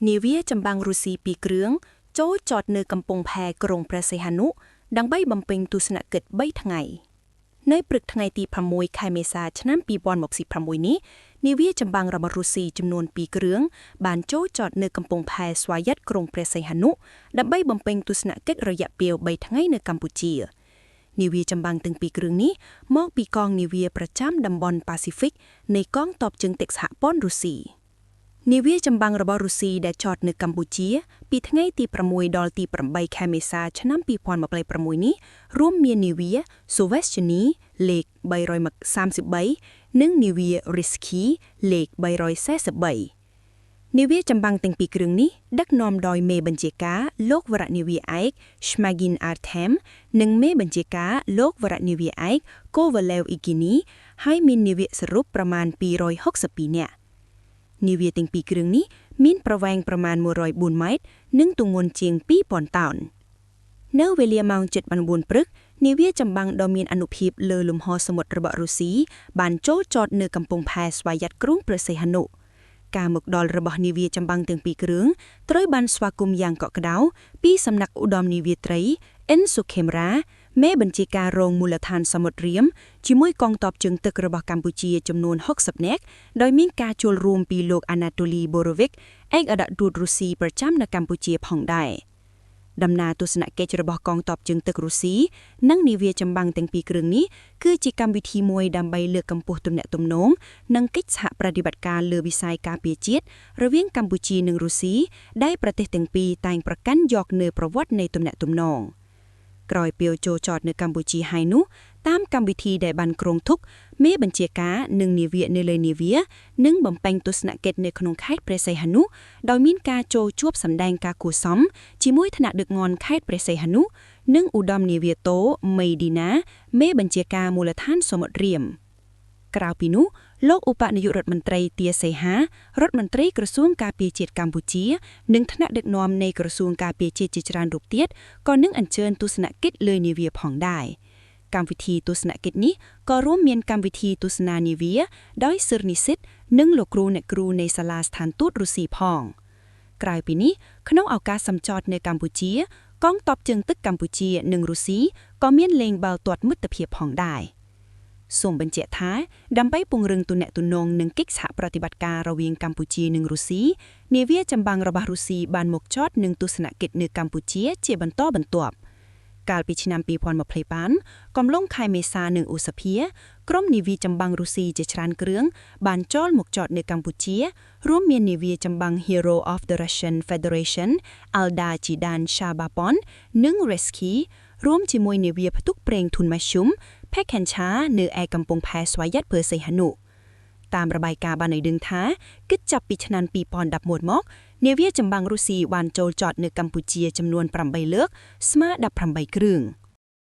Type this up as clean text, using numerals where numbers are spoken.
នាវាចម្បាំងរុស្ស៊ី2គ្រឿងចូលចតនៅកំពង់ផែក្រុងព្រះសីហនុដើម្បីបំពេញទស្សនកិច្ច3ថ្ងៃនៅព្រឹកថ្ងៃទី6ខែមេសាឆ្នាំ2026នេះនាវាចម្បាំងរបស់រុស្ស៊ីចំនួន2គ្រឿងបានចូលចតនៅកំពង់ផែស្វយ័តក្រុងព្រះសីហនុដើម្បីបំពេញទស្សនកិច្ចរយៈពេល3ថ្ងៃនៅកម្ពុជានាវាចម្បាំងទាំងពីរគ្រឿងនេះមកពីកងនាវាប្រចាំតំបន់ប៉ាស៊ីហ្វិកនៃកងទ័ពជើងទឹកសហព័ន្ធរុស្ស៊ីនាវាចម្បាំងរបស់រុស្ស៊ីដែលចតនៅកម្ពុជាពីថ្ងៃទី6ដល់ទី8ខែមេសាឆ្នាំ2026នេះរួមមាននាវា Sovezhny លេខ333និងនាវា Risky លេខ343នាវាចម្បាំងទាំងពីរគ្រឿងនេះដឹកនាំដោយមេបញ្ជាការលោកវរនាវាឯក Shmagin Artem និងមេបញ្ជាការលោកវរនាវាឯក Kovalev Igini ហើយមាននាវាសរុបប្រមាណ262នាក់នាវាទាំងពីរគ្រឿងនេះមានប្រវែងប្រមាណ104ម៉ែត្រនិងទម្ងន់ជាង2000តោននៅវេលាម៉ោង 7:09 ព្រឹកនាវាចម្បាំងដ៏មានអានុភាពលើលំហសមុទ្ររបស់រុស្ស៊ីបានចូលចតនៅកំពង់ផែស្វយ័តក្រុងព្រះសីហនុការមកដល់របស់នាវាចម្បាំងទាំងពីរគ្រឿងត្រូវបានស្វាគមន៍យ៉ាងកក់ក្ដៅពីសំណាក់ឧត្តមនាវាត្រី Enzo Khemra មេបញ្ជាការរងមូលដ្ឋានសមុទ្ររៀមជាមួយកងទ័ពជើងទឹករបស់កម្ពុជាចំនួន60នាក់ដោយមានការចូលរួមពីលោក Anatoly Borovic ឯកអគ្គទូតរុស្ស៊ីប្រចាំនៅកម្ពុជាផងដែរដំណើរទស្សនកិច្ចរបស់កងទ័ពជើងទឹករុស្ស៊ីនិងនាវាចម្បាំងទាំងពីរគ្រឿងនេះគឺជាកម្មវិធីមួយដើម្បីលើកកម្ពស់ទំនាក់ទំនងនិងកិច្ចសហប្រតិបត្តិការលើវិស័យការពារជាតិរវាងកម្ពុជានិងរុស្ស៊ីដែលប្រទេសទាំងពីរតែងប្រកាន់យកនូវប្រវត្តិនៃទំនាក់ទំនងក្រោយពេលចូលចតនៅកម្ពុជាហើយនោះតាមកម្មវិធីដែលបានគ្រោងទុកមេបញ្ជាការនិងនាវានៅលើនាវានឹងបំពេញទស្សនកិច្ចនៅក្នុងខេត្តព្រះសីហនុដោយមានការចូលជួបសម្ដែងការគួរសមជាមួយថ្នាក់ដឹកនាំខេត្តព្រះសីហនុនិងឧត្តមនាវាតូមេឌីណាមេបញ្ជាការមូលដ្ឋានសមុទ្ររៀមក្រៅពីនោះលោកឧបនាយករដ្ឋមន្ត្រីទាសីហារដ្ឋមន្ត្រីក្រសួងការពារជាតិកម្ពុជានិងថ្នាក់ដឹកនាំនៃក្រសួងការពារជាតិជាច្រើនរូបទៀតក៏នឹងអញ្ជើញទស្សនកិច្ចលើនាវាផងដែរកម្មវិធីទស្សនកិច្ចនេះក៏រួមមានកម្មវិធីទស្សនានាវាដោយសិស្សនិស្សិតនិងលោកគ្រូអ្នកគ្រូនៃសាលាស្ថានទូតរុស្ស៊ីផងក្រៅពីនេះក្នុងឱកាសសម្ចតនៅកម្ពុជាកងទ័ពជើងទឹកកម្ពុជានិងរុស្ស៊ីក៏មានលេងបាល់ទាត់មិត្តភាពផងដែរសូមបញ្ជាក់ថាដើម្បីពង្រឹងទំនាក់ទំនងនិងកិច្ចសហប្រតិបត្តិការរវាងកម្ពុជានិងរុស្ស៊ីនាវាចម្បាំងរបស់រុស្ស៊ីបានមកចតនឹងទស្សនកិច្ចនៅកម្ពុជាជាបន្តបន្ទាប់កាលពីឆ្នាំ2025កំឡុងខែមេសានិងឧសភាក្រុមនាវាចម្បាំងរុស្ស៊ីជាច្រើនគ្រឿងបានចូលមកចតនៅកម្ពុជារួមមាននាវាចម្បាំង Hero of the Russian Federation Alda Jidan Shabapon និង Resky រួមជាមួយនាវាផ្ទុកប្រេងទុនម៉ាស៊ុំ Pekhencha នៅឯកំពង់ផែស្វយ័តព្រះសីហនុតាមរបាយការណ៍បានឲ្យដឹងថាគិតចាប់ពីឆ្នាំ2011មកនាវាចម្បាំងរុស្ស៊ីបានចូលចតនៅកម្ពុជាចំនួន8លើកស្មើ18គ្រឿង